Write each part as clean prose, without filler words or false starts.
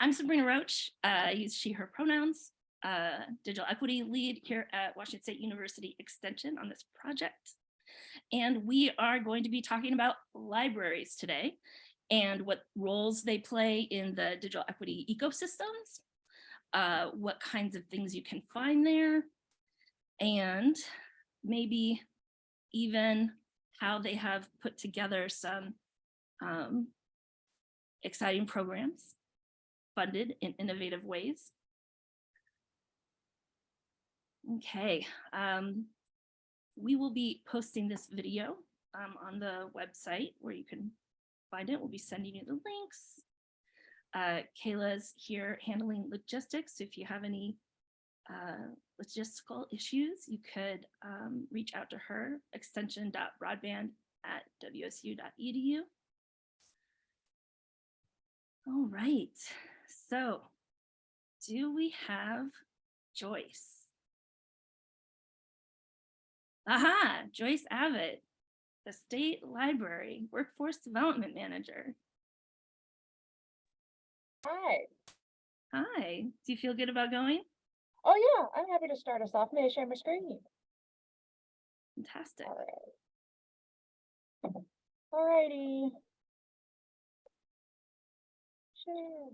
I'm Sabrina Roach. I use she, her pronouns, digital equity lead here at Washington State University Extension on this project. And we are going to be talking about libraries today and what roles they play in the digital equity ecosystems, what kinds of things you can find there, and maybe even how they have put together some exciting programs funded in innovative ways. Okay, we will be posting this video on the website where you can find it. We'll be sending you the links. Kayla's here handling logistics. So if you have any logistical issues, you could reach out to her, extension.broadband@wsu.edu. All right, so do we have Joyce? Aha, Joyce Abbott, the State Library Workforce Development Manager. Hi. Hi, do you feel good about going? Oh yeah, I'm happy to start us off. May I share my screen? Fantastic. All right. Alrighty. Share.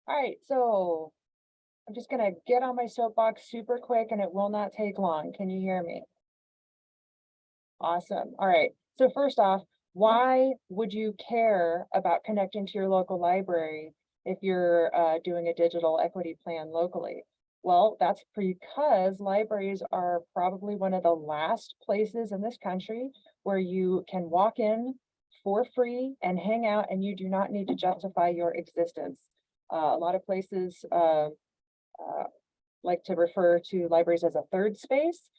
All right, so I'm just gonna get on my soapbox super quick and it will not take long. Can you hear me? Awesome. All right. So first off, why would you care about connecting to your local library if you're doing a digital equity plan locally? Well, that's because libraries are probably one of the last places in this country where you can walk in for free and hang out and you do not need to justify your existence. A lot of places like to refer to libraries as a third space.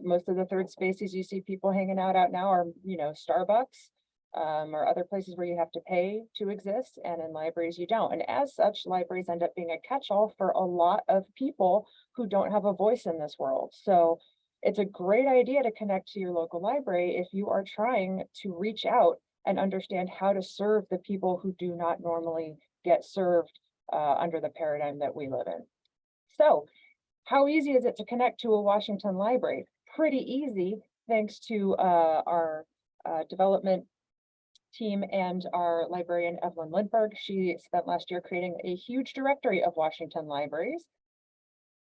Most of the third spaces you see people hanging out now are, Starbucks or other places where you have to pay to exist, and in libraries you don't. And as such, libraries end up being a catch-all for a lot of people who don't have a voice in this world. So it's a great idea to connect to your local library if you are trying to reach out and understand how to serve the people who do not normally get served under the paradigm that we live in. So how easy is it to connect to a Washington library? Pretty easy, thanks to our development team and our librarian, Evelyn Lindbergh. She spent last year creating a huge directory of Washington libraries.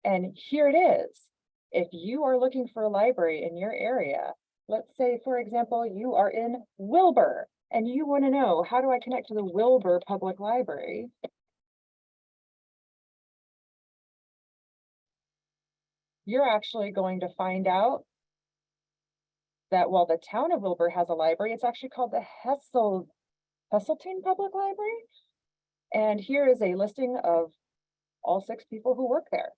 And here it is. If you are looking for a library in your area, let's say, for example, you are in Wilbur and you want to know, how do I connect to the Wilbur Public Library? You're actually going to find out that while the town of Wilbur has a library, it's actually called the Heseltine Public Library. And here is a listing of all 6 people who work there.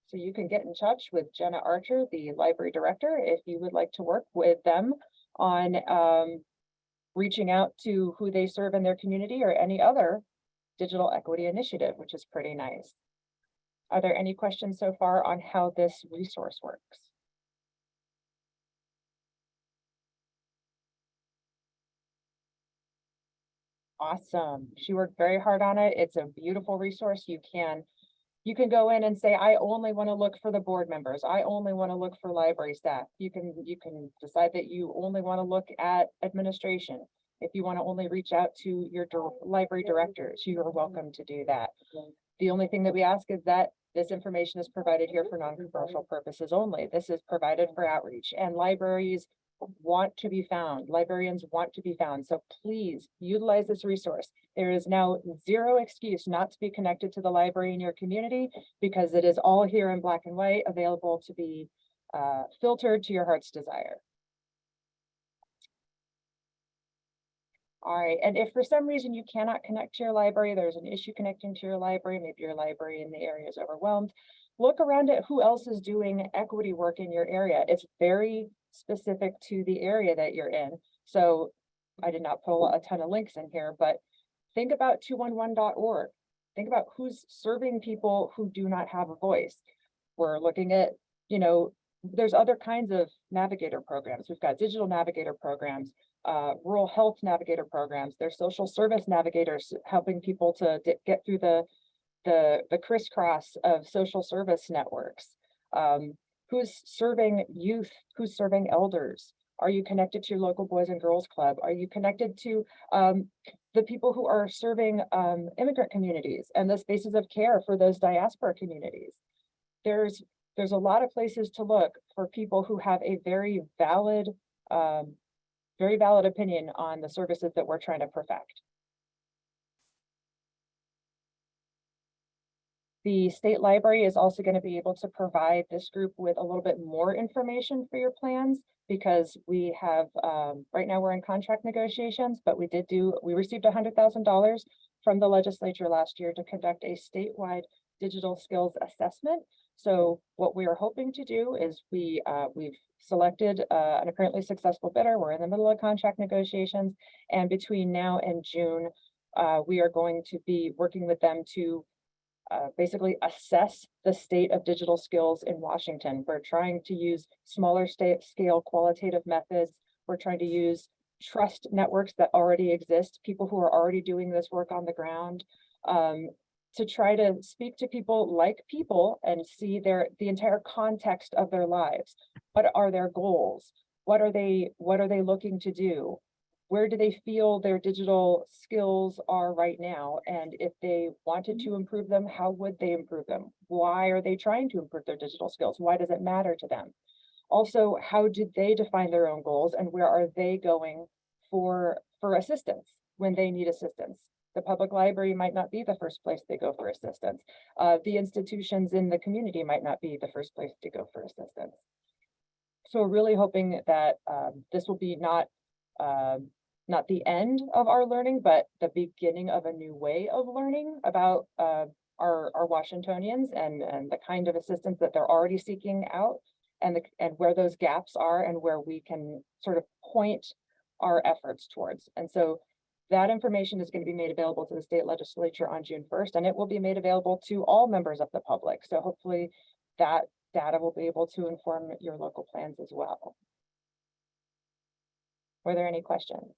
So you can get in touch with Jenna Archer, the library director, if you would like to work with them on reaching out to who they serve in their community or any other digital equity initiative, which is pretty nice. Are there any questions so far on how this resource works? Awesome. She worked very hard on it. It's a beautiful resource. You can go in and say, I only want to look for the board members. I only want to look for library staff. You can decide that you only want to look at administration. If you want to only reach out to your library directors, you are welcome to do that. The only thing that we ask is that this information is provided here for non-commercial purposes only. This is provided for outreach, and libraries want to be found. Librarians want to be found. So please utilize this resource. There is now zero excuse not to be connected to the library in your community, because it is all here in black and white, available to be filtered to your heart's desire. All right, and if for some reason you cannot connect to your library, there's an issue connecting to your library, maybe your library in the area is overwhelmed, look around at who else is doing equity work in your area. It's very specific to the area that you're in. So I did not pull a ton of links in here, but think about 211.org. Think about who's serving people who do not have a voice. We're looking at, there's other kinds of navigator programs. We've got digital navigator programs. rural health navigator programs, there's social service navigators helping people to get through the crisscross of social service networks. Who's serving youth? Who's serving elders? Are you connected to your local Boys and Girls Club? Are you connected to the people who are serving immigrant communities and the spaces of care for those diaspora communities? There's a lot of places to look for people who have a very valid opinion on the services that we're trying to perfect. The state library is also going to be able to provide this group with a little bit more information for your plans, because we have, right now we're in contract negotiations, but we received $100,000 from the legislature last year to conduct a statewide digital skills assessment. So what we are hoping to do is we've selected an apparently successful bidder. We're in the middle of contract negotiations, and between now and June, we are going to be working with them to basically assess the state of digital skills in Washington. We're trying to use smaller scale qualitative methods. We're trying to use trust networks that already exist, people who are already doing this work on the ground, to try to speak to people like people and see the entire context of their lives. What are their goals? What are they looking to do? Where do they feel their digital skills are right now? And if they wanted to improve them, how would they improve them? Why are they trying to improve their digital skills? Why does it matter to them? Also, how did they define their own goals, and where are they going for assistance when they need assistance? The public library might not be the first place they go for assistance. The institutions in the community might not be the first place to go for assistance. So we're really hoping that this will be not the end of our learning, but the beginning of a new way of learning about our Washingtonians and the kind of assistance that they're already seeking out, and where those gaps are and where we can sort of point our efforts towards. And so that information is going to be made available to the state legislature on June 1st, and it will be made available to all members of the public. So hopefully that data will be able to inform your local plans as well. Were there any questions?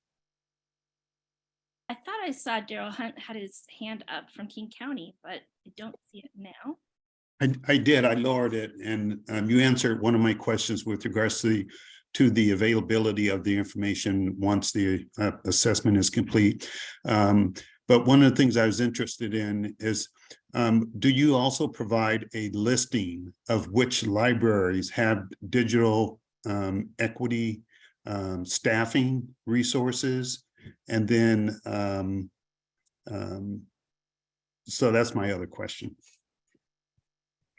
I thought I saw Daryl Hunt had his hand up from King County, but I don't see it now. I did. I lowered it, and you answered one of my questions with regards to the availability of the information once the assessment is complete. But one of the things I was interested in is, do you also provide a listing of which libraries have digital equity staffing resources? And then, so that's my other question.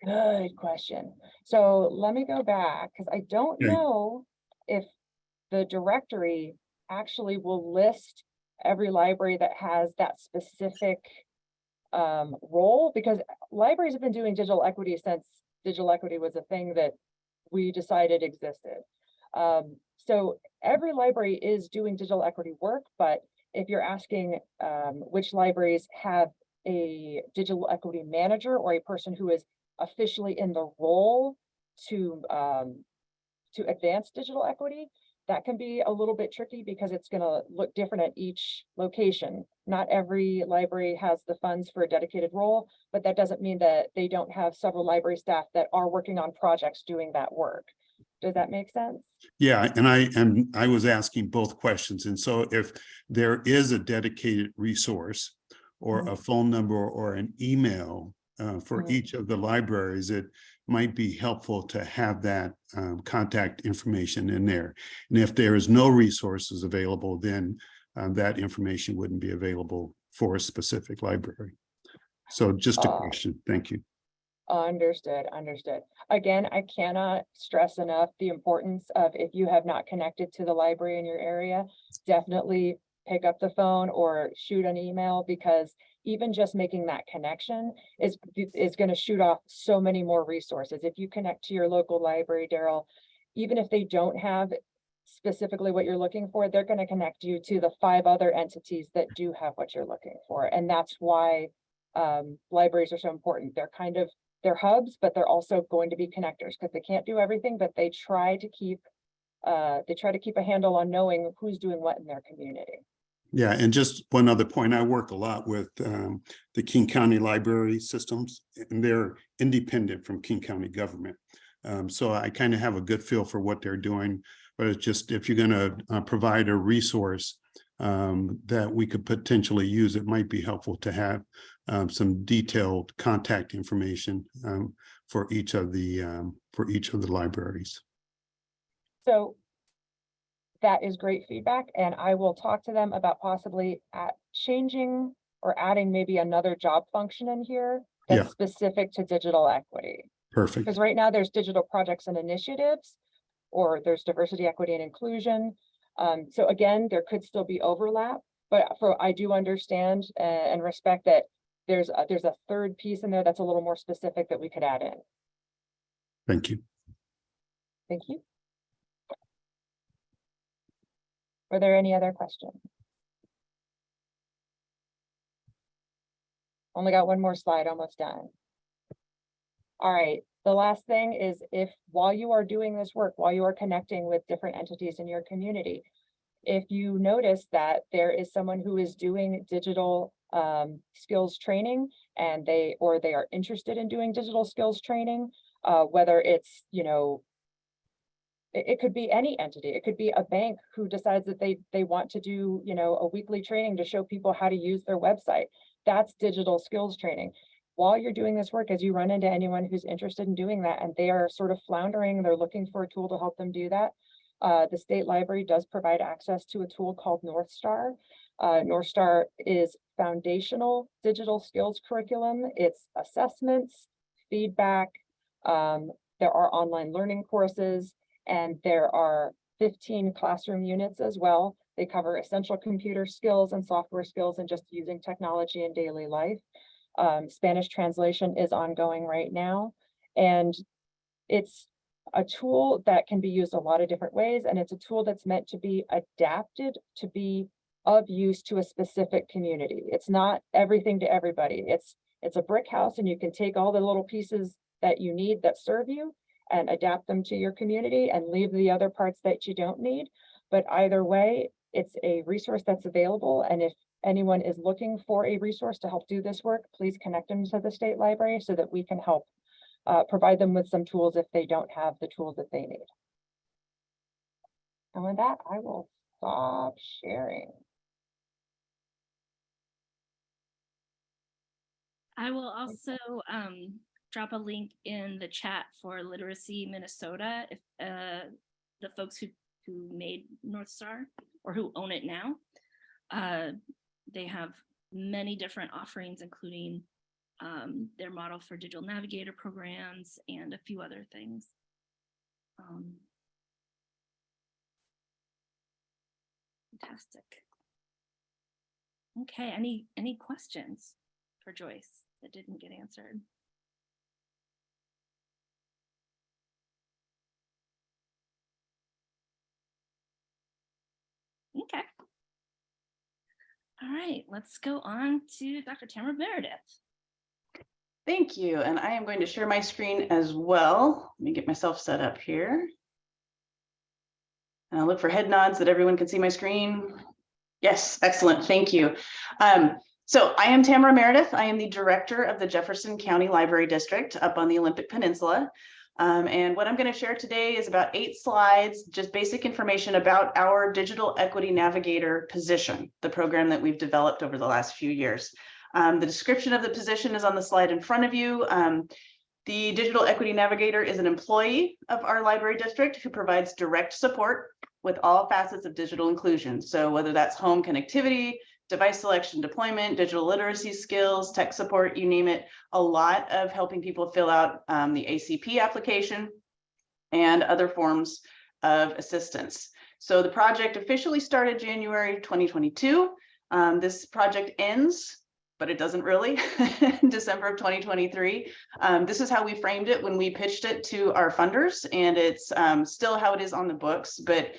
Good question. So let me go back, because I don't know if the directory actually will list every library that has that specific role, because libraries have been doing digital equity since digital equity was a thing that we decided existed. So every library is doing digital equity work, but if you're asking which libraries have a digital equity manager or a person who is officially in the role to advance digital equity, that can be a little bit tricky because it's going to look different at each location. Not every library has the funds for a dedicated role, but that doesn't mean that they don't have several library staff that are working on projects doing that work. Does that make sense? Yeah, and I was asking both questions. And so if there is a dedicated resource or a phone number or an email for each of the libraries, it might be helpful to have that contact information in there. And if there is no resources available, then that information wouldn't be available for a specific library. So just a question. Thank you. Understood. Again, I cannot stress enough the importance of, if you have not connected to the library in your area, definitely pick up the phone or shoot an email, because even just making that connection is going to shoot off so many more resources. If you connect to your local library, Daryl, even if they don't have specifically what you're looking for, they're going to connect you to the 5 other entities that do have what you're looking for. And that's why libraries are so important. They're hubs, but they're also going to be connectors, because they can't do everything, but they try to keep they try to keep a handle on knowing who's doing what in their community. Yeah, and just one other point, I work a lot with the King County Library Systems, and they're independent from King County government. So I kind of have a good feel for what they're doing, but it's just if you're going to provide a resource that we could potentially use, it might be helpful to have some detailed contact information for each of the libraries. So that is great feedback, and I will talk to them about possibly changing or adding maybe another job function in here that's Yeah. specific to digital equity. Perfect. Because right now there's digital projects and initiatives, or there's diversity, equity, and inclusion. So again, there could still be overlap, but I do understand and respect that there's a third piece in there that's a little more specific that we could add in. Thank you. Thank you. Are there any other questions? Only got one more slide, almost done. All right, the last thing is while you are doing this work, while you are connecting with different entities in your community, if you notice that there is someone who is doing digital skills training and they are interested in doing digital skills training, whether it's, it could be any entity. It could be a bank who decides that they want to do, a weekly training to show people how to use their website. That's digital skills training. While you're doing this work, as you run into anyone who's interested in doing that and they are sort of floundering, they're looking for a tool to help them do that, the state library does provide access to a tool called North Star. North Star is foundational digital skills curriculum. It's assessments, feedback. There are online learning courses, and there are 15 classroom units as well. They cover essential computer skills and software skills and just using technology in daily life. Spanish translation is ongoing right now, and it's a tool that can be used a lot of different ways, and it's a tool that's meant to be adapted to be of use to a specific community. It's not everything to everybody. It's a brick house, and you can take all the little pieces that you need that serve you and adapt them to your community and leave the other parts that you don't need. But either way, it's a resource that's available, and if anyone is looking for a resource to help do this work, please connect them to the state library so that we can help provide them with some tools if they don't have the tools that they need. And with that, I will stop sharing. I will also drop a link in the chat for Literacy Minnesota if the folks who made North Star or who own it now. They have many different offerings, including their model for digital navigator programs and a few other things. Fantastic. Okay, any questions for Joyce that didn't get answered? Okay. All right, let's go on to Dr. Tamara Meredith. Thank you, and I am going to share my screen as well. Let me get myself set up here. And I'll look for head nods that everyone can see my screen. Yes, excellent, thank you. So I am Tamara Meredith. I am the director of the Jefferson County Library District up on the Olympic Peninsula. And what I'm going to share today is about 8 slides, just basic information about our Digital Equity Navigator position, the program that we've developed over the last few years. The description of the position is on the slide in front of you. The Digital Equity Navigator is an employee of our library district who provides direct support with all facets of digital inclusion. So whether that's home connectivity, device selection, deployment, digital literacy skills, tech support, you name it, a lot of helping people fill out the ACP application and other forms of assistance. So the project officially started January 2022. This project ends, but it doesn't really, in December of 2023. This is how we framed it when we pitched it to our funders, and it's still how it is on the books, but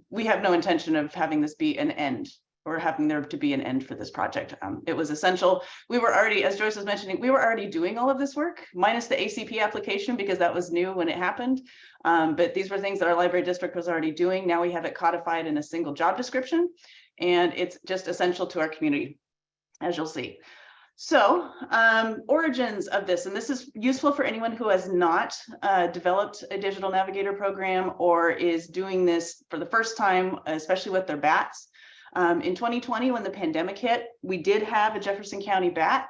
we have no intention of having this be an end or having there to be an end for this project. It was essential. We were already, as Joyce was mentioning, we were already doing all of this work, minus the ACP application, because that was new when it happened. But these were things that our library district was already doing. Now we have it codified in a single job description, and it's just essential to our community, as you'll see. So origins of this, and this is useful for anyone who has not developed a digital navigator program or is doing this for the first time, especially with their BATs. In 2020, when the pandemic hit, we did have a Jefferson County BAT.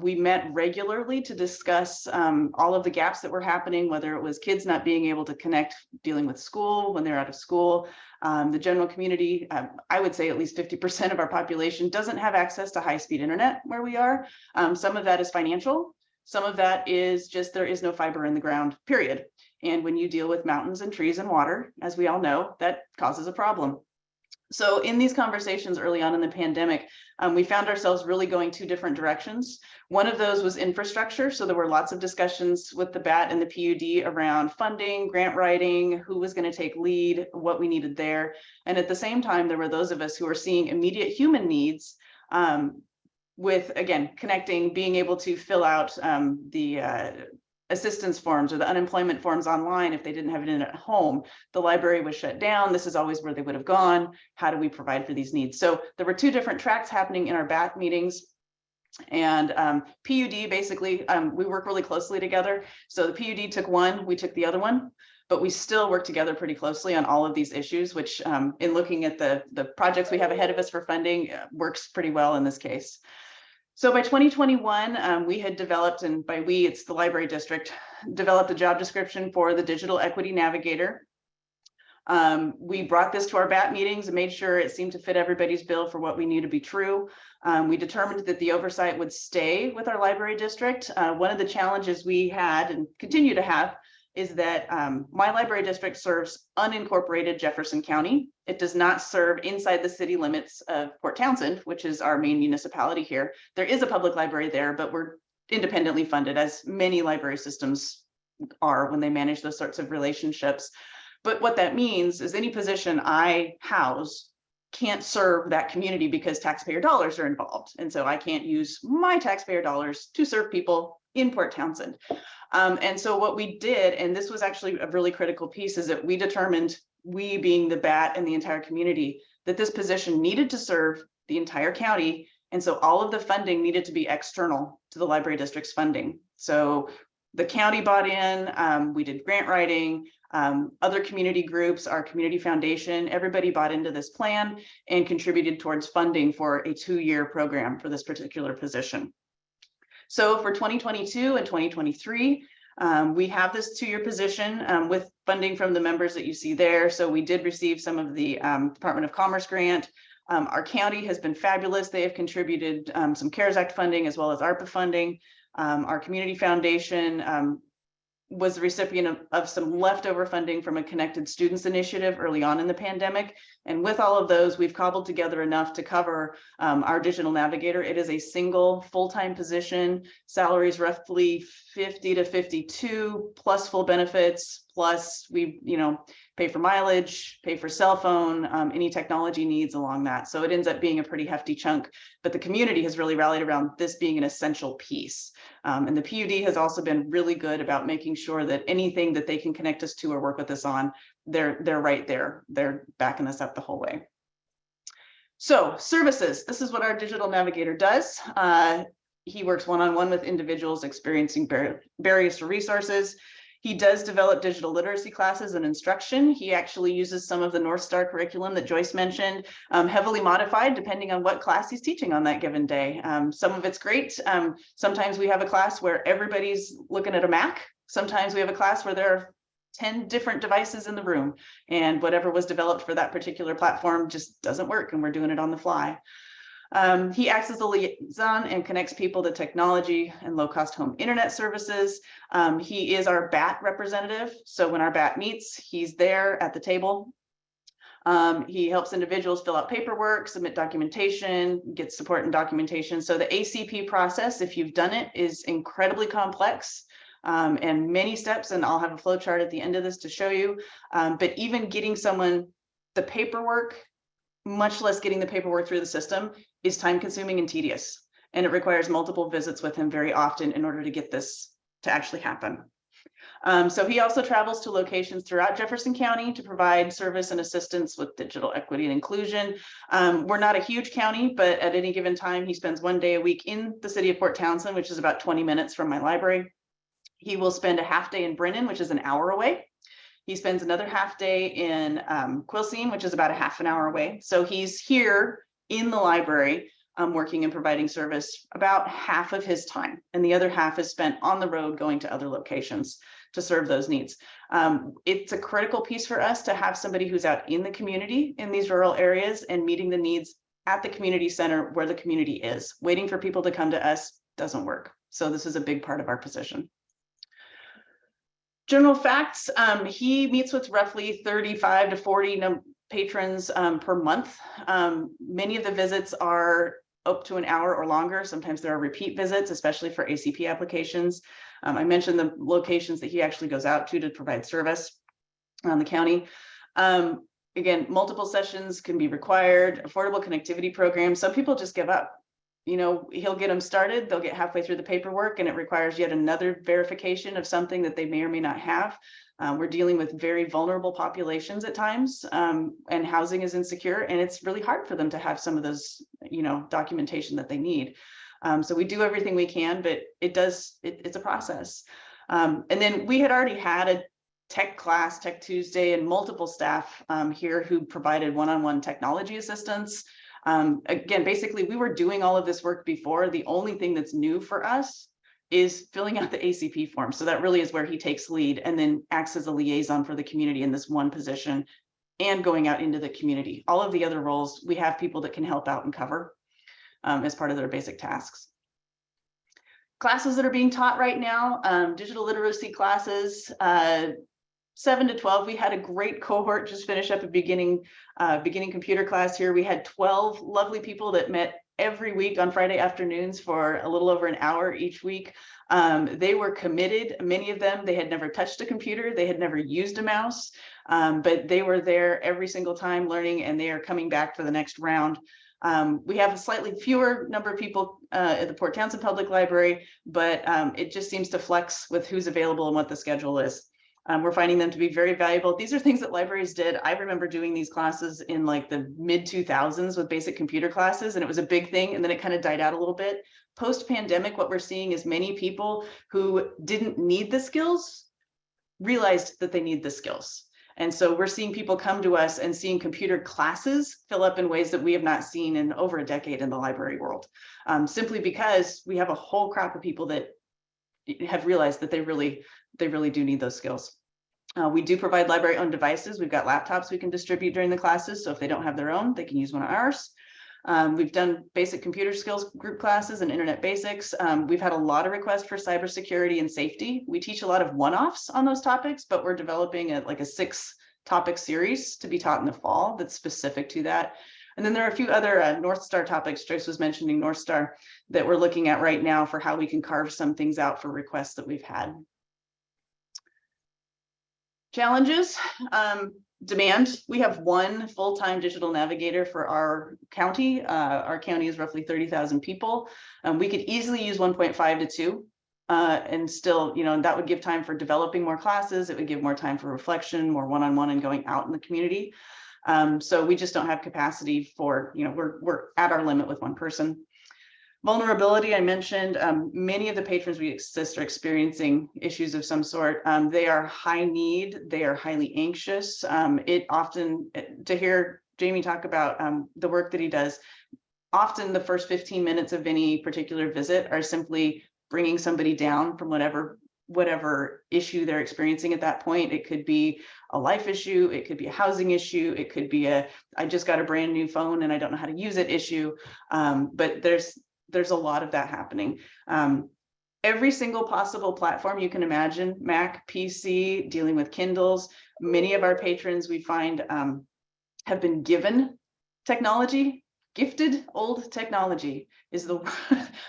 We met regularly to discuss all of the gaps that were happening, whether it was kids not being able to connect, dealing with school when they're out of school. The general community, I would say at least 50% of our population doesn't have access to high-speed internet where we are. Some of that is financial. Some of that is just there is no fiber in the ground, period. And when you deal with mountains and trees and water, as we all know, that causes a problem. So in these conversations early on in the pandemic, we found ourselves really going two different directions. One of those was infrastructure. So there were lots of discussions with the BAT and the PUD around funding, grant writing, who was going to take lead, what we needed there. And at the same time, there were those of us who were seeing immediate human needs with, again, connecting, being able to fill out the assistance forms or the unemployment forms online if they didn't have it in at home. The library was shut down. This is always where they would have gone. How do we provide for these needs? So there were two different tracks happening in our BAT meetings. And PUD, basically, we work really closely together. So the PUD took one, we took the other one, but we still work together pretty closely on all of these issues, which in looking at the projects we have ahead of us for funding works pretty well in this case. So by 2021, we had developed, and by we, it's the library district, developed a job description for the Digital Equity Navigator. We brought this to our BAT meetings and made sure it seemed to fit everybody's bill for what we knew to be true. We determined that the oversight would stay with our library district. One of the challenges we had and continue to have is that my library district serves unincorporated Jefferson County. It does not serve inside the city limits of Port Townsend, which is our main municipality here. There is a public library there, but we're independently funded, as many library systems are when they manage those sorts of relationships. But what that means is any position I house can't serve that community because taxpayer dollars are involved. And so I can't use my taxpayer dollars to serve people in Port Townsend. And so what we did, and this was actually a really critical piece, is that we determined, we being the BAT and the entire community, that this position needed to serve the entire county. And so all of the funding needed to be external to the library district's funding. So the county bought in, we did grant writing, other community groups, our community foundation, everybody bought into this plan and contributed towards funding for a 2-year program for this particular position. So for 2022 and 2023, we have this 2-year position with funding from the members that you see there. So we did receive some of the Department of Commerce grant. Our county has been fabulous. They have contributed some CARES Act funding as well as ARPA funding. Our community foundation was the recipient of some leftover funding from a Connected Students initiative early on in the pandemic. And with all of those, we've cobbled together enough to cover our digital navigator. It is a single full-time position, salaries roughly 50 to 52 plus full benefits, plus we, pay for mileage, pay for cell phone, any technology needs along that. So it ends up being a pretty hefty chunk, but the community has really rallied around this being an essential piece. And the PUD has also been really good about making sure that anything that they can connect us to or work with us on, they're right there. They're backing us up the whole way. So services, this is what our digital navigator does. He works one-on-one with individuals experiencing barriers to resources. He does develop digital literacy classes and instruction. He actually uses some of the North Star curriculum that Joyce mentioned, heavily modified depending on what class he's teaching on that given day. Some of it's great. Sometimes we have a class where everybody's looking at a Mac. Sometimes we have a class where there are 10 different devices in the room, and whatever was developed for that particular platform just doesn't work, and we're doing it on the fly. He acts as a liaison and connects people to technology and low-cost home internet services. He is our BAT representative. So when our BAT meets, he's there at the table. He helps individuals fill out paperwork, submit documentation, get support and documentation. So the ACP process, if you've done it, is incredibly complex and many steps, and I'll have a flow chart at the end of this to show you. But even getting someone the paperwork, much less getting the paperwork through the system, is time consuming and tedious. And it requires multiple visits with him very often in order to get this to actually happen. So he also travels to locations throughout Jefferson County to provide service and assistance with digital equity and inclusion. We're not a huge county, but at any given time, he spends 1 day a week in the city of Port Townsend, which is about 20 minutes from my library. He will spend a half day in Brennan, which is an hour away. He spends another half day in Quilcene, which is about a half an hour away. So he's here in the library working and providing service about half of his time, and the other half is spent on the road going to other locations to serve those needs. It's a critical piece for us to have somebody who's out in the community in these rural areas and meeting the needs at the community center where the community is. Waiting for people to come to us doesn't work. So this is a big part of our position. General facts, he meets with roughly 35 to 40 patrons per month. Many of the visits are up to an hour or longer. Sometimes there are repeat visits, especially for ACP applications. I mentioned the locations that he actually goes out to provide service on the county. Again, multiple sessions can be required, affordable connectivity programs. Some people just give up. You know, he'll get them started, they'll get halfway through the paperwork and it requires yet another verification of something that they may or may not have. We're dealing with very vulnerable populations at times, and housing is insecure, and it's really hard for them to have some of those, you know, documentation that they need. So we do everything we can, but it's a process. And then we had already had a tech class, Tech Tuesday, and multiple staff here who provided one-on-one technology assistance. Again, basically, we were doing all of this work before. The only thing that's new for us is filling out the ACP form. So that really is where he takes lead and then acts as a liaison for the community in this one position and going out into the community. All of the other roles, we have people that can help out and cover as part of their basic tasks. Classes that are being taught right now, digital literacy classes, 7 to 12. We had a great cohort just finish up a beginning computer class here. We had 12 lovely people that met every week on Friday afternoons for a little over an hour each week. They were committed. Many of them, they had never touched a computer. They had never used a mouse, but they were there every single time learning, and they are coming back for the next round. We have a slightly fewer number of people at the Port Townsend Public Library, but it just seems to flex with who's available and what the schedule is. We're finding them to be very valuable. These are things that libraries did. I remember doing these classes in like the mid 2000s with basic computer classes, and it was a big thing. And then it kind of died out a little bit. Post-pandemic, what we're seeing is many people who didn't need the skills realized that they need the skills. And so we're seeing people come to us and seeing computer classes fill up in ways that we have not seen in over a decade in the library world, simply because we have a whole crop of people that have realized that they really do need those skills. We do provide library-owned devices. We've got laptops we can distribute during the classes. So if they don't have their own, they can use one of ours. We've done basic computer skills group classes and internet basics. We've had a lot of requests for cybersecurity and safety. We teach a lot of one-offs on those topics, but we're developing a 6-topic series to be taught in the fall that's specific to that. And then there are a few other North Star topics. Joyce was mentioning North Star that we're looking at right now for how we can carve some things out for requests that we've had. Challenges, demand. We have one full-time digital navigator for our county. Our county is roughly 30,000 people. We could easily use 1.5 to 2 and still, and that would give time for developing more classes. It would give more time for reflection, more one-on-one and going out in the community. So we just don't have capacity for, we're at our limit with one person. Vulnerability, I mentioned, many of the patrons we assist are experiencing issues of some sort. They are high need, they are highly anxious. To hear Jamie talk about the work that he does, often the first 15 minutes of any particular visit are simply bringing somebody down from whatever issue they're experiencing at that point. It could be a life issue, it could be a housing issue, it could be I just got a brand new phone and I don't know how to use it issue. But there's a lot of that happening. Every single possible platform you can imagine, Mac, PC, dealing with Kindles. Many of our patrons we find have been given technology. Gifted old technology is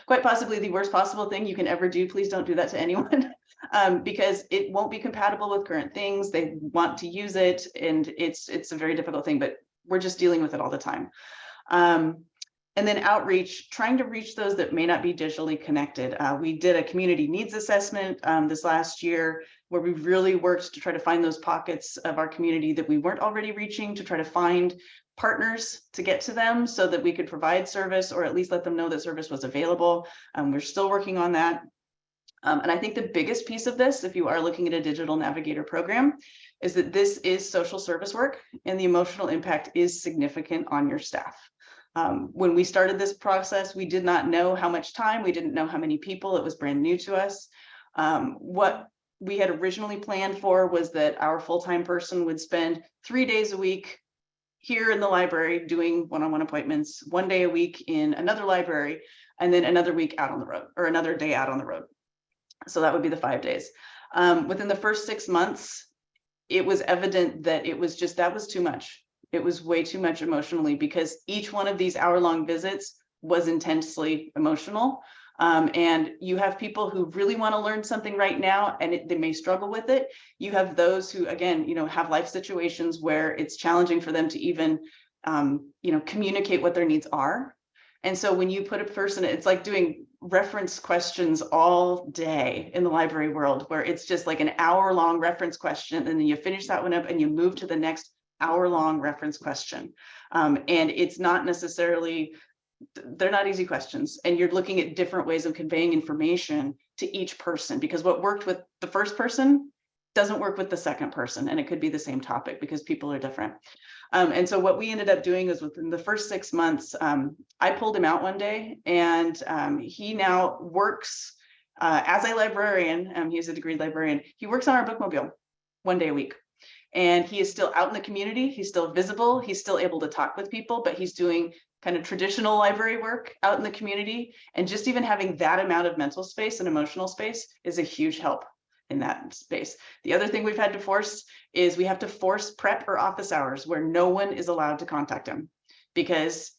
quite possibly the worst possible thing you can ever do. Please don't do that to anyone. Because it won't be compatible with current things. They want to use it, and it's a very difficult thing. But we're just dealing with it all the time. And then outreach, trying to reach those that may not be digitally connected. We did a community needs assessment this last year where we really worked to try to find those pockets of our community that we weren't already reaching, to try to find partners to get to them so that we could provide service or at least let them know that service was available. We're still working on that. And I think the biggest piece of this, if you are looking at a digital navigator program, is that this is social service work and the emotional impact is significant on your staff. When we started this process, we did not know how much time, we didn't know how many people, it was brand new to us. What we had originally planned for was that our full-time person would spend 3 days a week here in the library doing one-on-one appointments, 1 day a week in another library, and then another week out on the road, or another day out on the road. So that would be the 5 days. Within the first 6 months, it was evident that that was too much. It was way too much emotionally because each one of these hour-long visits was intensely emotional. And you have people who really want to learn something right now and they may struggle with it. You have those who, again, have life situations where it's challenging for them to even, communicate what their needs are. And so when you put a person, it's like doing reference questions all day in the library world, where it's just like an hour-long reference question, and then you finish that one up and you move to the next hour-long reference question. And it's not necessarily, they're not easy questions. And you're looking at different ways of conveying information to each person, because what worked with the first person doesn't work with the second person. And it could be the same topic because people are different. And so what we ended up doing is within the first 6 months, I pulled him out one day, and he now works as a librarian. He's a degreed librarian. He works on our bookmobile 1 day a week. And he is still out in the community. He's still visible. He's still able to talk with people, but he's doing kind of traditional library work out in the community. And just even having that amount of mental space and emotional space is a huge help in that space. The other thing we've had to force is we have to force prep or office hours where no one is allowed to contact him, because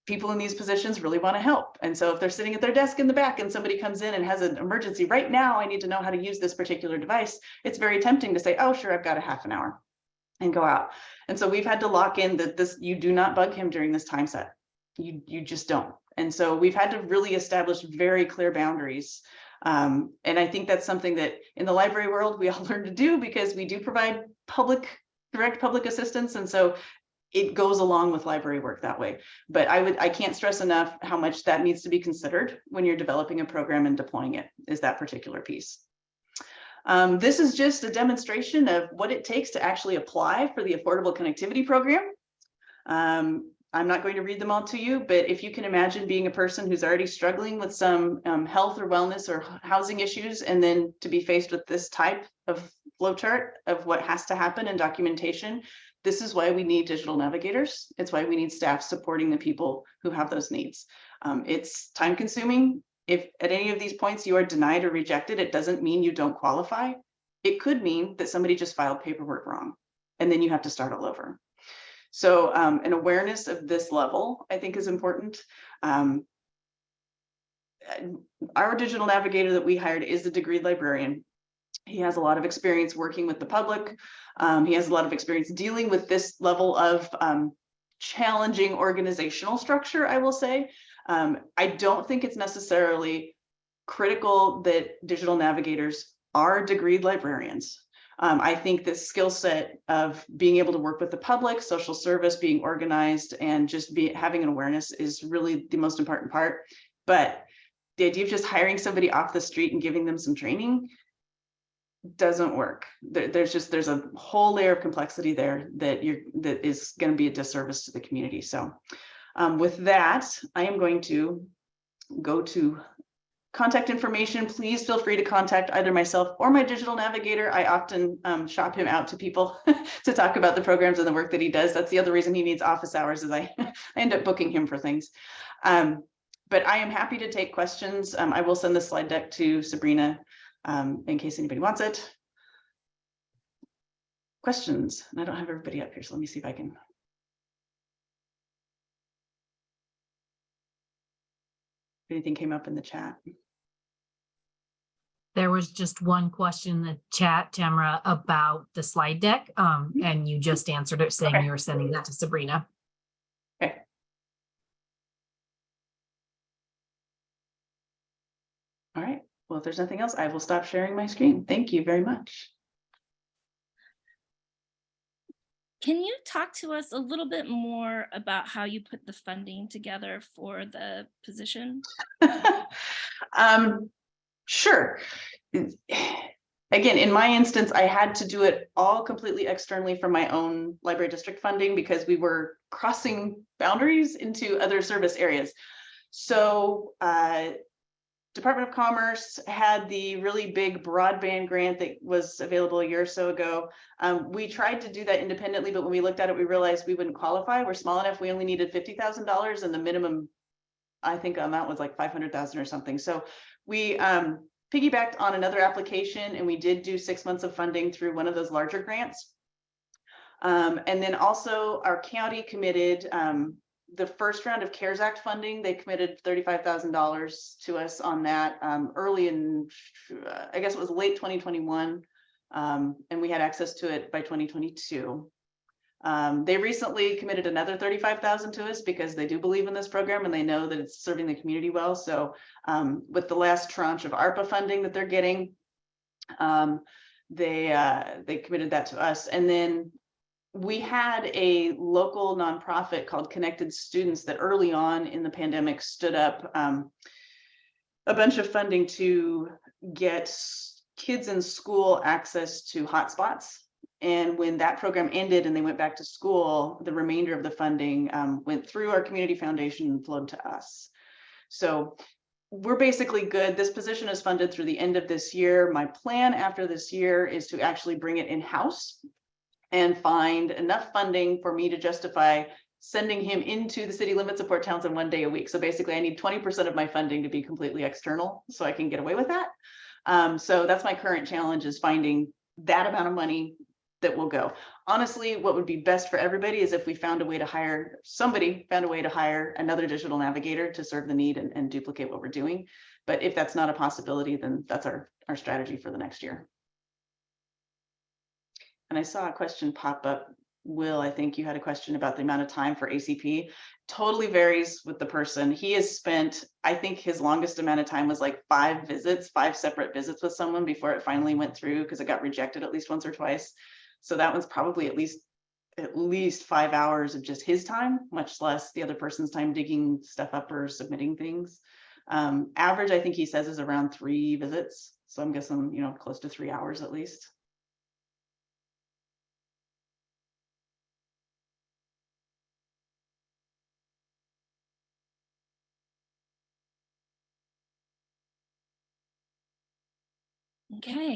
people in these positions really want to help. And so if they're sitting at their desk in the back and somebody comes in and has an emergency right now, I need to know how to use this particular device, it's very tempting to say, oh, sure, I've got a half an hour and go out. And so we've had to lock in that you do not bug him during this time set. You just don't. And so we've had to really establish very clear boundaries. And I think that's something that in the library world, we all learn to do because we do provide direct public assistance. And so it goes along with library work that way. But I can't stress enough how much that needs to be considered when you're developing a program and deploying it, is that particular piece. This is just a demonstration of what it takes to actually apply for the Affordable Connectivity Program. I'm not going to read them all to you, but if you can imagine being a person who's already struggling with some health or wellness or housing issues, and then to be faced with this type of flowchart of what has to happen in documentation, this is why we need digital navigators. It's why we need staff supporting the people who have those needs. It's time consuming. If at any of these points you are denied or rejected, it doesn't mean you don't qualify. It could mean that somebody just filed paperwork wrong, and then you have to start all over. So an awareness of this level, I think, is important. Our digital navigator that we hired is a degreed librarian. He has a lot of experience working with the public. He has a lot of experience dealing with this level of challenging organizational structure, I will say. I don't think it's necessarily critical that digital navigators are degreed librarians. I think this skill set of being able to work with the public, social service, being organized, and just having an awareness is really the most important part. But the idea of just hiring somebody off the street and giving them some training doesn't work. There's a whole layer of complexity there that is going to be a disservice to the community. So with that, I am going to go to contact information. Please feel free to contact either myself or my digital navigator. I often shop him out to people to talk about the programs and the work that he does. That's the other reason he needs office hours, is I end up booking him for things. But I am happy to take questions. I will send the slide deck to Sabrina in case anybody wants it. Questions? And I don't have everybody up here, so let me see if I can. If anything came up in the chat. there was just one question in the chat, Tamara, about the slide deck, and you just answered it saying Okay. you were sending that to Sabrina. Okay. All right. Well, if there's nothing else, I will stop sharing my screen. Thank you very much. Can you talk to us a little bit more about how you put the funding together for the position? Sure. Again, in my instance, I had to do it all completely externally from my own library district funding because we were crossing boundaries into other service areas. So Department of Commerce had the really big broadband grant that was available a year or so ago. We tried to do that independently, but when we looked at it, we realized we wouldn't qualify. We're small enough. We only needed $50,000 and the minimum, I think, amount was like 500,000 or something. So we piggybacked on another application and we did do 6 months of funding through one of those larger grants. And then also our county committed the first round of CARES Act funding. They committed $35,000 to us on that early in, I guess it was late 2021. And we had access to it by 2022. They recently committed another $35,000 to us because they do believe in this program and they know that it's serving the community well. So with the last tranche of ARPA funding that they're getting, they committed that to us. And then we had a local nonprofit called Connected Students that early on in the pandemic stood up a bunch of funding to get kids in school access to hotspots. And when that program ended and they went back to school, the remainder of the funding went through our community foundation and flowed to us. So we're basically good. This position is funded through the end of this year. My plan after this year is to actually bring it in-house and find enough funding for me to justify sending him into the city limits of Port Townsend 1 day a week. So basically I need 20% of my funding to be completely external so I can get away with that. So that's my current challenge, is finding that amount of money that will go. Honestly, what would be best for everybody is if we found a way to hire, somebody found a way to hire another digital navigator to serve the need and duplicate what we're doing. But if that's not a possibility, then that's our strategy for the next year. And I saw a question pop up. Will, I think you had a question about the amount of time for ACP. Totally varies with the person. He has spent, I think his longest amount of time was like 5 separate visits with someone before it finally went through, because it got rejected at least once or twice. So that was probably at least 5 hours of just his time, much less the other person's time digging stuff up or submitting things. Average, I think he says, is around 3 visits. So I'm guessing, close to 3 hours at least. Okay.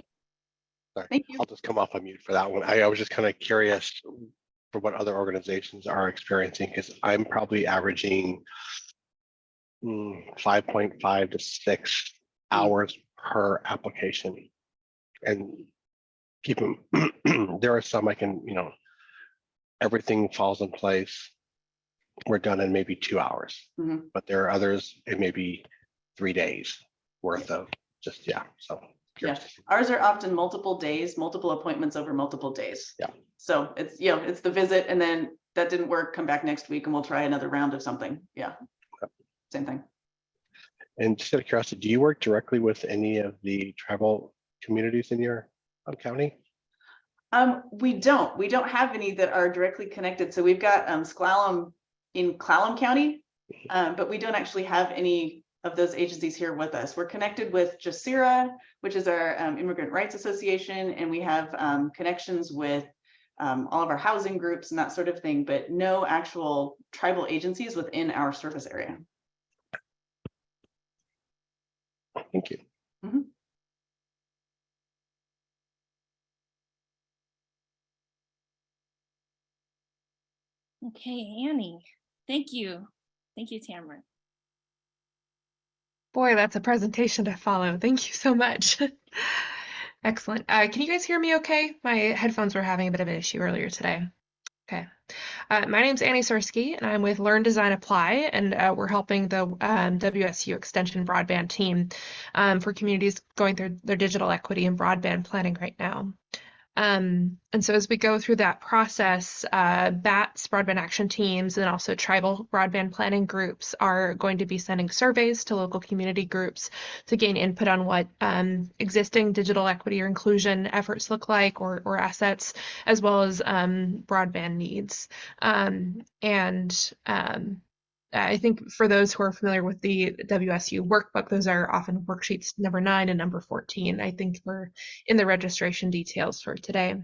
Sorry, Thank you. I'll just come off on mute for that one. I was just kind of curious for what other organizations are experiencing, because I'm probably averaging 5.5 to 6 hours per application. And keep them, there are some I can, everything falls in place. We're done in maybe 2 hours, but there are others, it may be 3 days worth of just, so. Yeah, ours are often multiple days, multiple appointments over multiple days. Yeah. So it's, it's the visit and then that didn't work, come back next week and we'll try another round of something. Yeah. Yep. Same thing. And just out of curiosity, do you work directly with any of the tribal communities in your county? We don't have any that are directly connected. So we've got S'Klallam in Clallam County, but we don't actually have any of those agencies here with us. We're connected with JASERA, which is our Immigrant Rights Association, and we have connections with all of our housing groups and that sort of thing, but no actual tribal agencies within our service area. Thank you. Okay, Annie. Thank you. Thank you, Tamara. Boy, that's a presentation to follow. Thank you so much. Excellent. Can you guys hear me okay? My headphones were having a bit of an issue earlier today. Okay. My name's Annie Sersky, and I'm with Learn Design Apply, and we're helping the WSU Extension Broadband team for communities going through their digital equity and broadband planning right now. And so as we go through that process, BATS, broadband action teams, and also tribal broadband planning groups are going to be sending surveys to local community groups to gain input on what existing digital equity or inclusion efforts look like, or assets, as well as broadband needs. I think for those who are familiar with the WSU workbook, those are often worksheets number 9 and number 14. I think we're in the registration details for today.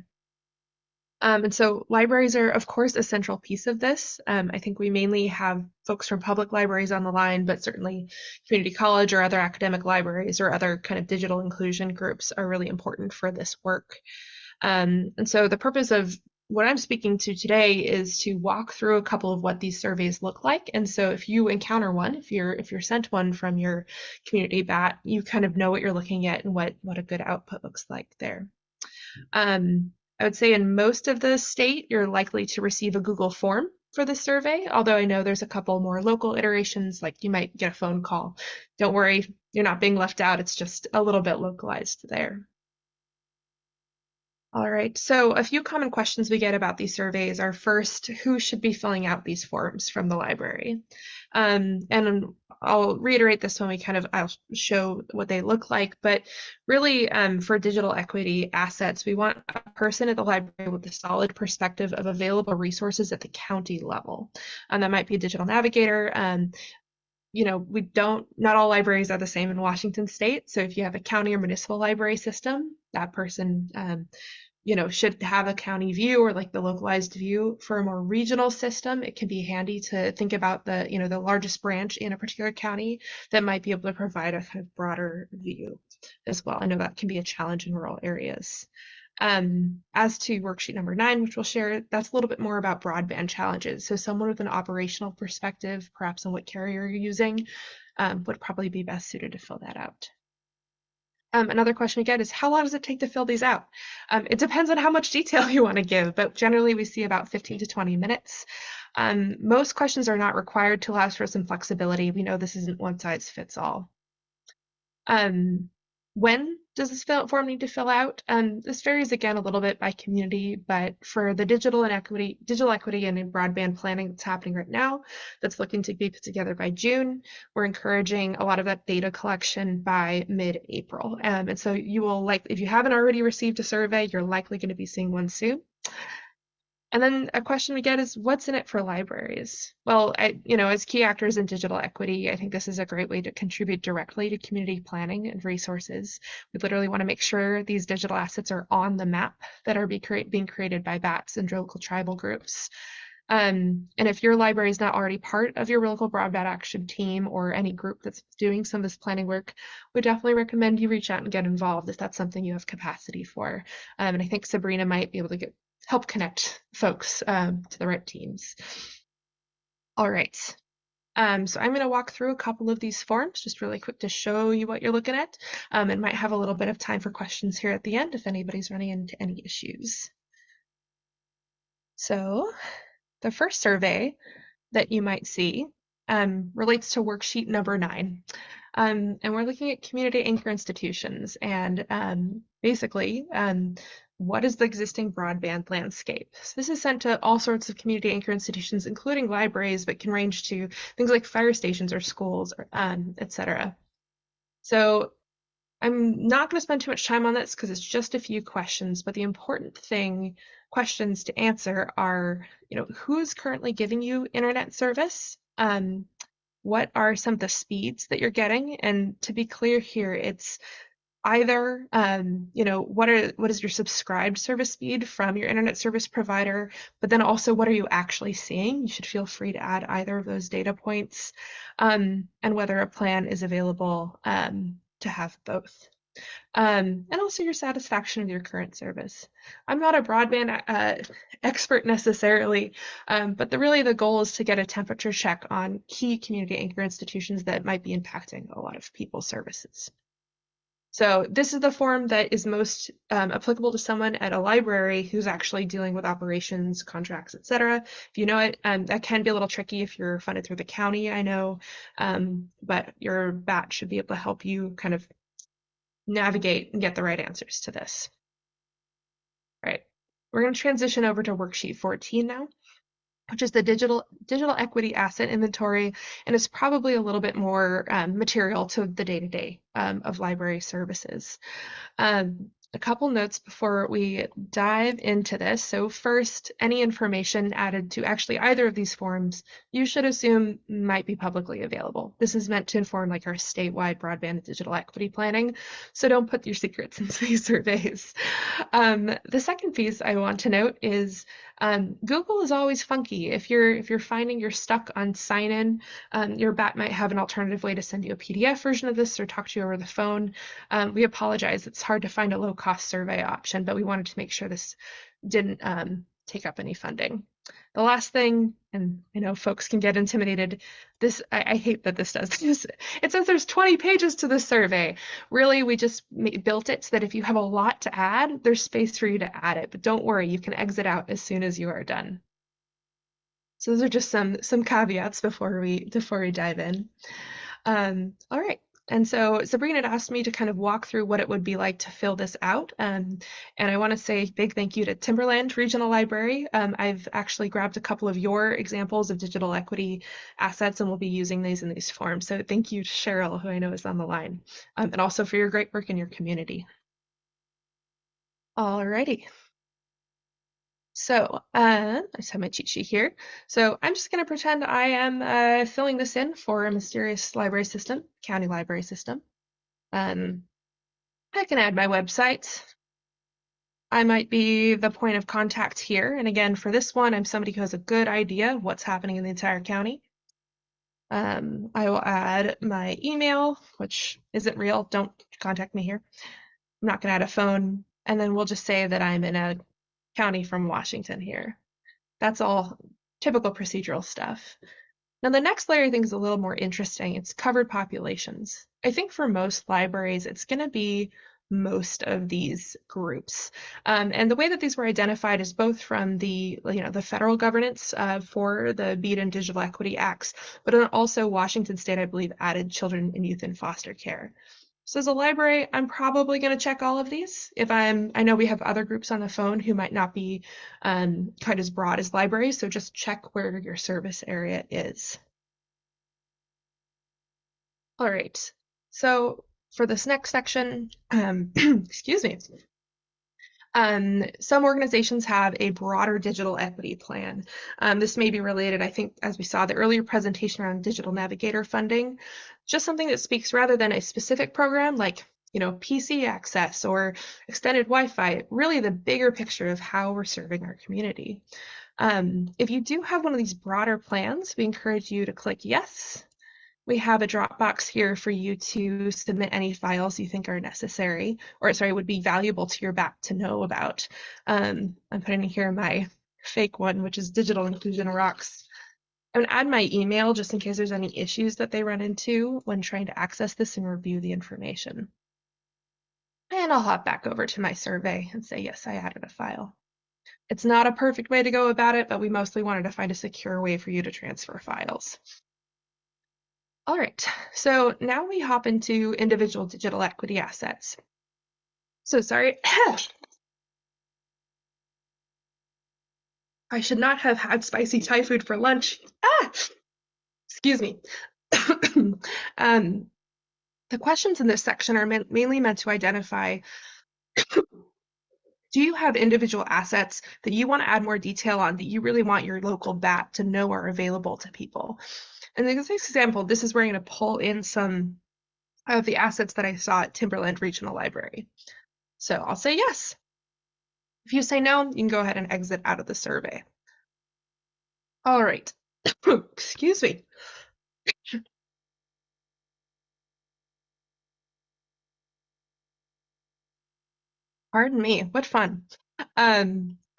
And so libraries are, of course, a central piece of this. I think we mainly have folks from public libraries on the line, but certainly community college or other academic libraries or other kind of digital inclusion groups are really important for this work. And so the purpose of what I'm speaking to today is to walk through a couple of what these surveys look like. And so if you encounter one, if you're sent one from your community BAT, you kind of know what you're looking at and what a good output looks like there. I would say in most of the state, you're likely to receive a Google form for the survey, although I know there's a couple more local iterations, like you might get a phone call. Don't worry, you're not being left out. It's just a little bit localized there. All right, so a few common questions we get about these surveys are, first, who should be filling out these forms from the library? And I'll reiterate this when I'll show what they look like, but really for digital equity assets, we want a person at the library with a solid perspective of available resources at the county level. And that might be a digital navigator. Not all libraries are the same in Washington state. So if you have a county or municipal library system, that person should have a county view or like the localized view. For a more regional system, it can be handy to think about the largest branch in a particular county that might be able to provide a kind of broader view as well. I know that can be a challenge in rural areas. As to worksheet number 9, which we'll share, that's a little bit more about broadband challenges. So someone with an operational perspective, perhaps on what carrier you're using, would probably be best suited to fill that out. Another question we get is, how long does it take to fill these out? It depends on how much detail you want to give, but generally we see about 15 to 20 minutes. Most questions are not required to allow for some flexibility. We know this isn't one size fits all. When does this form need to fill out? This varies again a little bit by community, but for the digital equity and broadband planning that's happening right now, that's looking to be put together by June, we're encouraging a lot of that data collection by mid-April. And so you will if you haven't already received a survey, you're likely going to be seeing one soon. And then a question we get is, what's in it for libraries? Well, as key actors in digital equity, I think this is a great way to contribute directly to community planning and resources. We literally want to make sure these digital assets are on the map that are being created by BATS and local tribal groups. And if your library is not already part of your local broadband action team or any group that's doing some of this planning work, we definitely recommend you reach out and get involved if that's something you have capacity for. And I think Sabrina might be able to help connect folks to the right teams. All right. So I'm going to walk through a couple of these forms just really quick to show you what you're looking at, and might have a little bit of time for questions here at the end if anybody's running into any issues. So the first survey that you might see relates to worksheet number 9. And we're looking at community anchor institutions and basically what is the existing broadband landscape? So this is sent to all sorts of community anchor institutions, including libraries, but can range to things like fire stations or schools, or etc. So I'm not going to spend too much time on this because it's just a few questions, but the important questions to answer are, who's currently giving you internet service? What are some of the speeds that you're getting? And to be clear here, it's either, what is your subscribed service speed from your internet service provider, but then also what are you actually seeing? You should feel free to add either of those data points, and whether a plan is available to have both. And also your satisfaction with your current service. I'm not a broadband expert necessarily, but the goal is to get a temperature check on key community anchor institutions that might be impacting a lot of people's services. So this is the form that is most applicable to someone at a library who's actually dealing with operations, contracts, etc. If you know it, that can be a little tricky if you're funded through the county, I know, but your BAT should be able to help you kind of navigate and get the right answers to this. All right, we're going to transition over to worksheet 14 now, which is the digital equity asset inventory, and it's probably a little bit more material to the day-to-day of library services. A couple notes before we dive into this. So first, any information added to actually either of these forms, you should assume might be publicly available. This is meant to inform like our statewide broadband and digital equity planning. So don't put your secrets into these surveys. The second piece I want to note is Google is always funky. If you're finding you're stuck on sign in, your BAT might have an alternative way to send you a PDF version of this or talk to you over the phone. We apologize. It's hard to find a low-cost survey option, but we wanted to make sure this didn't take up any funding. The last thing, and I know folks can get intimidated, I hate that this does this. It says there's 20 pages to this survey. Really, we just built it so that if you have a lot to add, there's space for you to add it. But don't worry, you can exit out as soon as you are done. So those are just some caveats before we dive in. All right. And so Sabrina had asked me to kind of walk through what it would be like to fill this out. And I want to say big thank you to Timberland Regional Library. I've actually grabbed a couple of your examples of digital equity assets, and we'll be using these in these forms. So thank you to Cheryl, who I know is on the line, and also for your great work in your community. All righty. So I just have my cheat sheet here. So I'm just going to pretend I am filling this in for a mysterious library system, county library system. I can add my website. I might be the point of contact here. And again, for this one, I'm somebody who has a good idea of what's happening in the entire county. I will add my email, which isn't real. Don't contact me here. I'm not going to add a phone. And then we'll just say that I'm in a county from Washington here. That's all typical procedural stuff. Now the next layer I think is a little more interesting. It's covered populations. I think for most libraries, it's going to be most of these groups. And the way that these were identified is both from the federal governance for the BEAD and Digital Equity Acts, but then also Washington State, I believe, added children and youth in foster care. So as a library, I'm probably going to check all of these. I know we have other groups on the phone who might not be quite as broad as libraries, so just check where your service area is. All right, so for this next section, excuse me, some organizations have a broader digital equity plan. This may be related, I think, as we saw the earlier presentation around digital navigator funding, just something that speaks rather than a specific program like PC access or extended Wi-Fi, really the bigger picture of how we're serving our community. If you do have one of these broader plans, we encourage you to click yes. We have a Dropbox here for you to submit any files you think are necessary, or sorry, would be valuable to your BAT to know about. I'm putting in here my fake one, which is Digital Inclusion Rocks. I'm going to add my email just in case there's any issues that they run into when trying to access this and review the information. And I'll hop back over to my survey and say, yes, I added a file. It's not a perfect way to go about it, but we mostly wanted to find a secure way for you to transfer files. All right, so now we hop into individual digital equity assets. So sorry. I should not have had spicy Thai food for lunch. Excuse me. The questions in this section are mainly meant to identify, do you have individual assets that you want to add more detail on that you really want your local BAT to know are available to people? And in this example, this is where I'm going to pull in some of the assets that I saw at Timberland Regional Library. So I'll say yes. If you say no, you can go ahead and exit out of the survey. All right. Excuse me. Pardon me, what fun.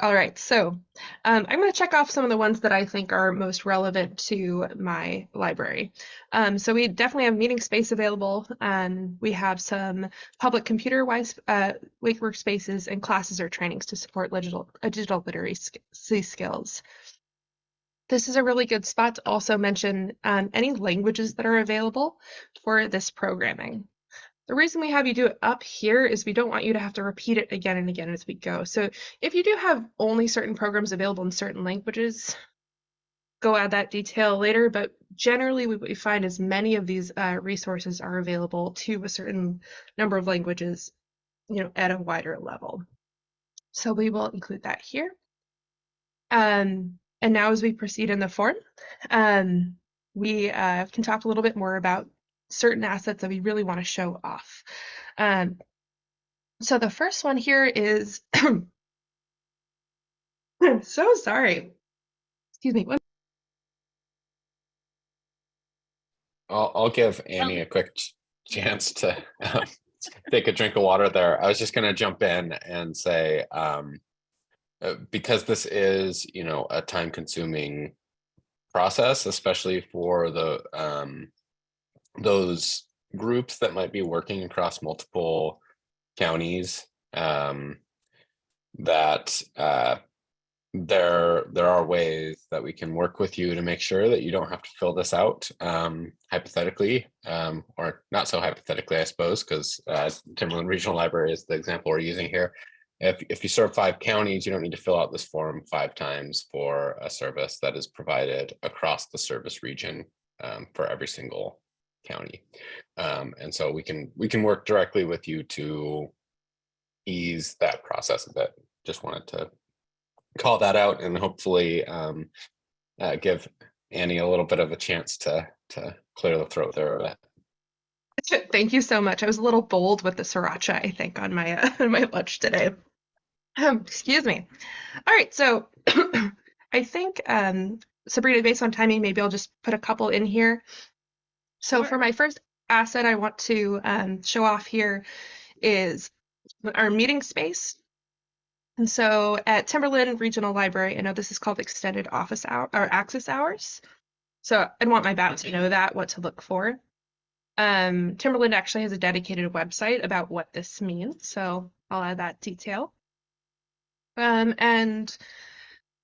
All right, so I'm going to check off some of the ones that I think are most relevant to my library. So we definitely have meeting space available. We have some public computer-wise workspaces and classes or trainings to support digital literacy skills. This is a really good spot to also mention any languages that are available for this programming. The reason we have you do it up here is we don't want you to have to repeat it again and again as we go. So if you do have only certain programs available in certain languages, go add that detail later. But generally what we find is many of these resources are available to a certain number of languages, at a wider level. So we will include that here. And now as we proceed in the form, we can talk a little bit more about certain assets that we really want to show off. So the first one here is, I'm so sorry. Excuse me. I'll give Annie a quick chance to take a drink of water there. I was just going to jump in and say, because this is, a time-consuming process, especially for the those groups that might be working across multiple counties, that there are ways that we can work with you to make sure that you don't have to fill this out hypothetically, or not so hypothetically, I suppose, because Timberland Regional Library is the example we're using here. If you serve 5 counties, you don't need to fill out this form 5 times for a service that is provided across the service region for every single county. And so we can work directly with you to ease that process a bit. Just wanted to call that out and hopefully give Annie a little bit of a chance to clear the throat there. Thank you so much. I was a little bold with the sriracha, I think, on my on my lunch today. Excuse me. All right, so I think Sabrina, based on timing, maybe I'll just put a couple in here. So Sure. for my first asset I want to show off here is our meeting space. And so at Timberland Regional Library, I know this is called extended office hour or access hours. So I'd want my BAT to know that, what to look for. Timberland actually has a dedicated website about what this means, so I'll add that detail. And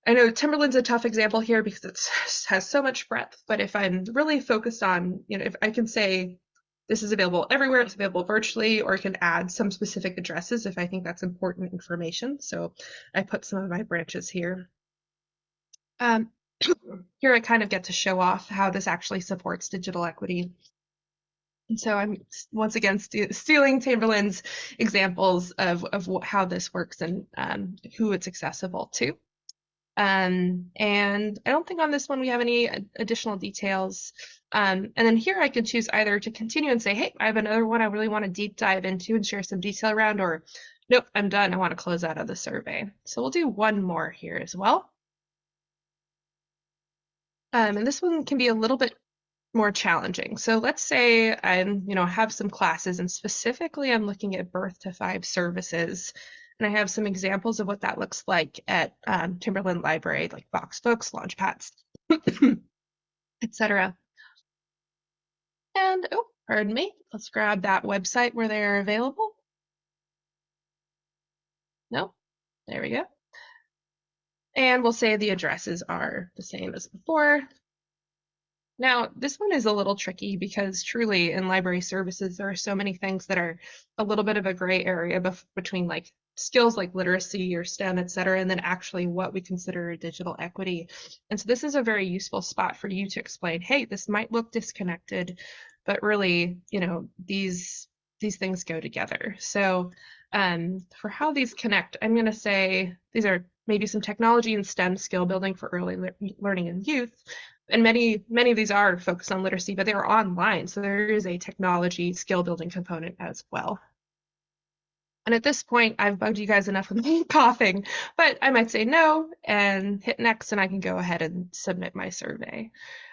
I know Timberland's a tough example here because it has so much breadth, but if I'm really focused on, if I can say this is available everywhere, it's available virtually, or I can add some specific addresses if I think that's important information. So I put some of my branches here. Here I kind of get to show off how this actually supports digital equity. And so I'm once again stealing Timberland's examples of how this works and who it's accessible to. And I don't think on this one we have any additional details. And then here I could choose either to continue and say, hey, I have another one I really want to deep dive into and share some detail around, or nope, I'm done. I want to close out of the survey. So we'll do one more here as well. And this one can be a little bit more challenging. So let's say I'm, have some classes, and specifically I'm looking at birth to 5 services. And I have some examples of what that looks like at Timberland Library, like Box Books, Launchpads, etc. And, oh, pardon me, let's grab that website where they are available. No, there we go. And we'll say the addresses are the same as before. Now, this one is a little tricky because truly in library services, there are so many things that are a little bit of a gray area between like skills like literacy or STEM, et cetera, and then actually what we consider digital equity. And so this is a very useful spot for you to explain, hey, this might look disconnected, but really, these things go together. So for how these connect, I'm going to say these are maybe some technology and STEM skill building for early learning and youth. And many of these are focused on literacy, but they're online. So there is a technology skill building component as well. And at this point, I've bugged you guys enough with me coughing, but I might say no and hit next, and I can go ahead and submit my survey.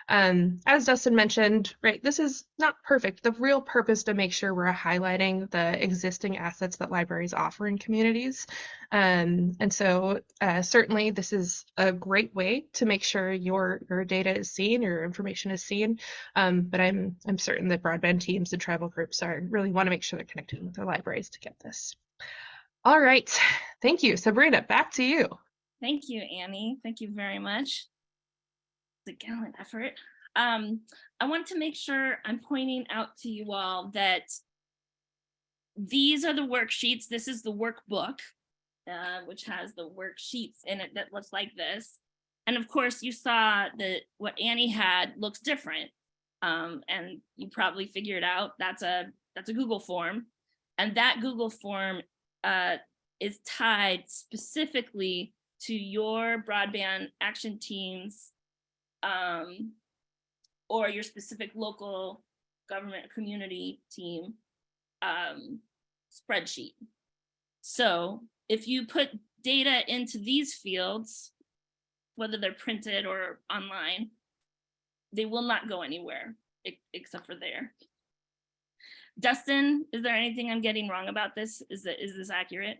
As Dustin mentioned, right, this is not perfect. The real purpose to make sure we're highlighting the existing assets that libraries offer in communities. And so certainly this is a great way to make sure your data is seen, your information is seen. But I'm certain that broadband teams and tribal groups really want to make sure they're connected with their libraries to get this. All right, thank you. Sabrina, back to you. Thank you, Annie. Thank you very much. It's a gallant effort. I want to make sure I'm pointing out to you all that these are the worksheets. This is the workbook, which has the worksheets in it that looks like this. And of course, you saw that what Annie had looks different. And you probably figured out that's a Google form. And that Google form is tied specifically to your broadband action teams or your specific local government community team spreadsheet. So if you put data into these fields, whether they're printed or online, they will not go anywhere except for there. Dustin, is there anything I'm getting wrong about this? Is this accurate?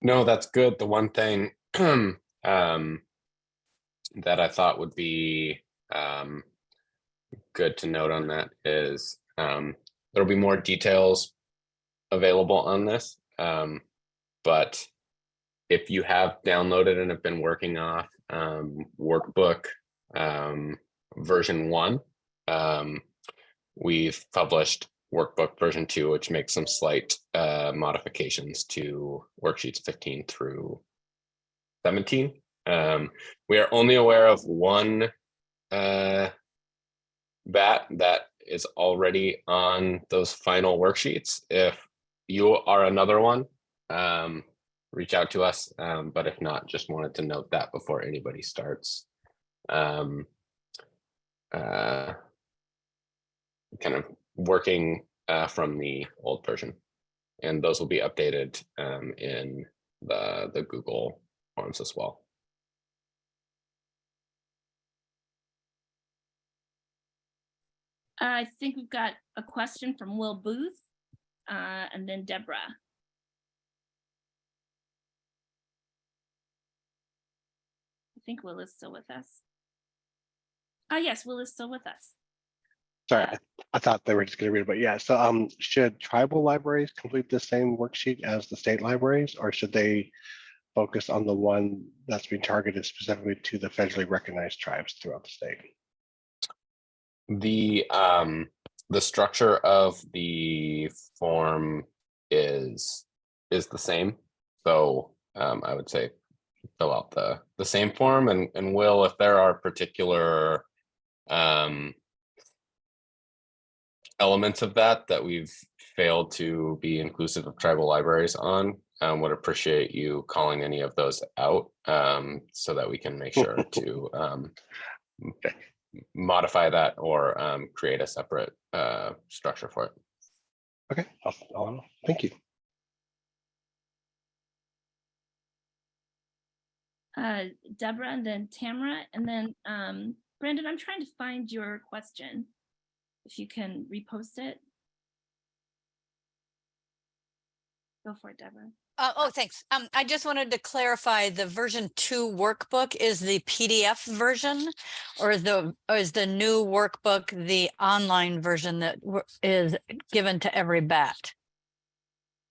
No, that's good. The one thing that I thought would be good to note on that is there'll be more details available on this. But if you have downloaded and have been working off workbook version 1, we've published workbook version 2, which makes some slight modifications to worksheets 15 through 17. We are only aware of one BAT that is already on those final worksheets. If you are another one, reach out to us. But if not, just wanted to note that before anybody starts kind of working from the old version. And those will be updated in the Google Forms as well. I think we've got a question from Will Booth and then Deborah. I think Will is still with us. Oh, yes, Will is still with us. Sorry, I thought they were just going to read it, but yeah. So should tribal libraries complete the same worksheet as the state libraries, or should they focus on the one that's being targeted specifically to the federally recognized tribes throughout the state? The structure of the form is the same. So I would say fill out the same form, and Will, if there are particular elements of that we've failed to be inclusive of tribal libraries on, would appreciate you calling any of those out so that we can make sure to modify that or create a separate structure for it. Okay, thank you. Deborah and then Tamara, and then Brandon, I'm trying to find your question. If you can repost it. Go for it, Deborah. Oh, thanks. I just wanted to clarify, the version 2 workbook is the PDF version, or is the new workbook the online version that is given to every BAT?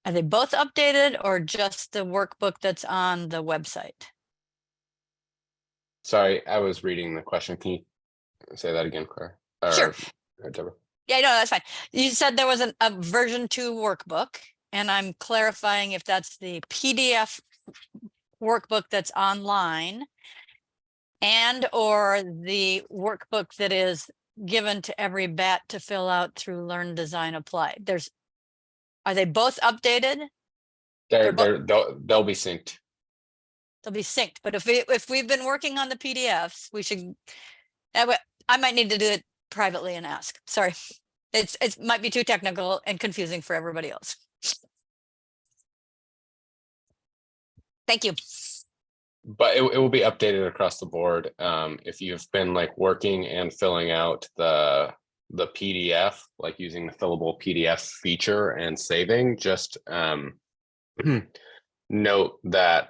Are they both updated, or just the workbook that's on the website? Sorry, I was reading the question. Can you say that again, Claire? Sure. Deborah? Yeah, no, that's fine. You said there was a version 2 workbook, and I'm clarifying if that's the PDF workbook that's online and or the workbook that is given to every BAT to fill out through Learn, Design, Apply. Are they both updated? They'll be synced. They'll be synced, but if we've been working on the PDFs, we should, I might need to do it privately and ask. Sorry, it might be too technical and confusing for everybody else. Thank you. But it will be updated across the board. If you've been like working and filling out the PDF, like using the fillable PDF feature and saving, just note that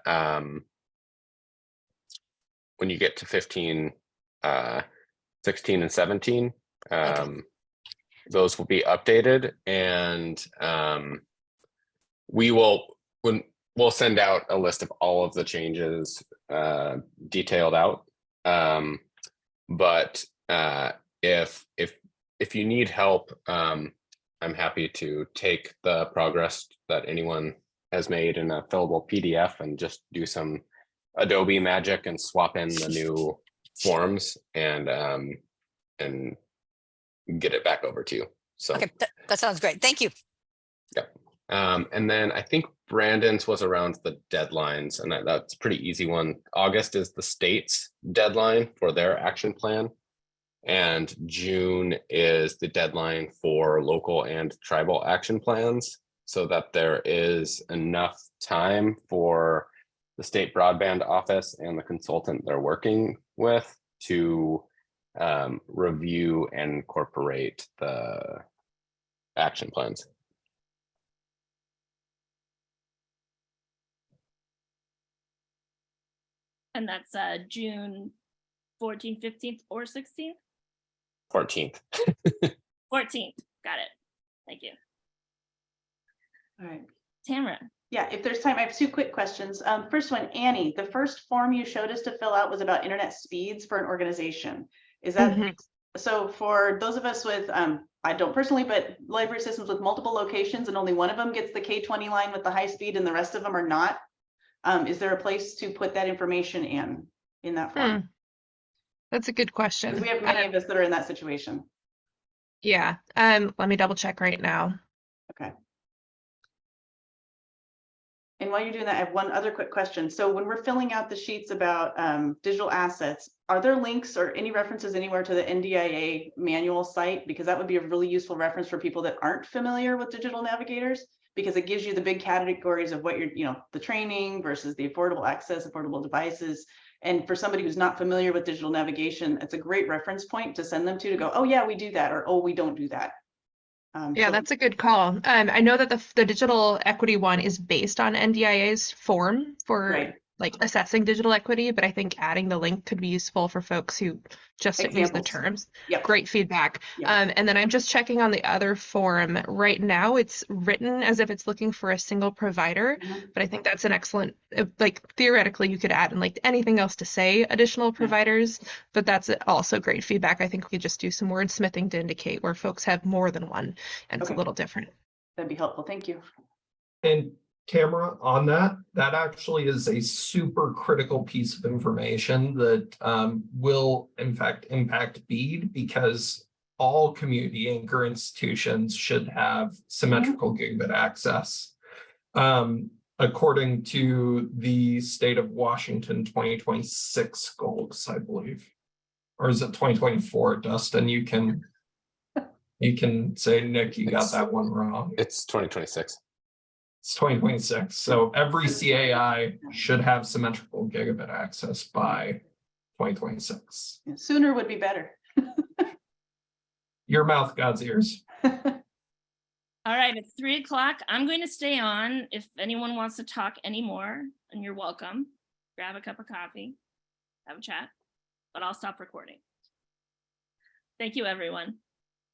when you get to 15, 16 and 17, those will be updated, and we'll send out a list of all of the changes detailed out. But if you need help, I'm happy to take the progress that anyone has made in a fillable PDF and just do some Adobe magic and swap in the new forms and get it back over to you. So Okay, that sounds great. Thank you. and then I think Brandon's was around the deadlines, and that's a pretty easy one. August is the state's deadline for their action plan, and June is the deadline for local and tribal action plans, so that there is enough time for the state broadband office and the consultant they're working with to review and incorporate the action plans. And that's June 14th, 15th, or 16th? 14th. 14th. Got it. Thank you. All right. Tamara. Yeah, if there's time, I have two quick questions. First one, Annie, the first form you showed us to fill out was about internet speeds for an organization. Is that so? For those of us with, I don't personally, but library systems with multiple locations and only one of them gets the K20 line with the high speed and the rest of them are not. Is there a place to put that information in that form? That's a good question. Because we have many of us that are in that situation. Yeah. Let me double check right now. Okay. And while you're doing that, I have one other quick question. So when we're filling out the sheets about digital assets, are there links or any references anywhere to the NDIA manual site? Because that would be a really useful reference for people that aren't familiar with digital navigators, because it gives you the big categories of what you're, the training versus the affordable access, affordable devices. And for somebody who's not familiar with digital navigation, it's a great reference point to send them to go, oh yeah, we do that, or oh, we don't do that. Yeah, that's a good call. I know that the digital equity one is based on NDIA's form for like assessing digital equity, but I think adding the link could be useful for folks who just don't use the terms. Great feedback. And then I'm just checking on the other form. Right now, it's written as if it's looking for a single provider, but I think that's an excellent, like theoretically, you could add in like anything else to say additional providers, but that's also great feedback. I think we could just do some wordsmithing to indicate where folks have more than one, and it's a little different. That'd be helpful. Thank you. And Tamara, on that actually is a super critical piece of information that will in fact impact BEAD, because all community anchor institutions should have symmetrical gigabit access. According to the state of Washington 2026 goals, I believe, or is it 2024, Dustin? You can say, Nick, you got that one wrong. It's 2026. It's 2026. So every CAI should have symmetrical gigabit access by 2026. Sooner would be better. Your mouth, God's ears. All right, it's 3 o'clock. I'm going to stay on if anyone wants to talk anymore, and you're welcome. Grab a cup of coffee, have a chat, but I'll stop recording. Thank you, everyone.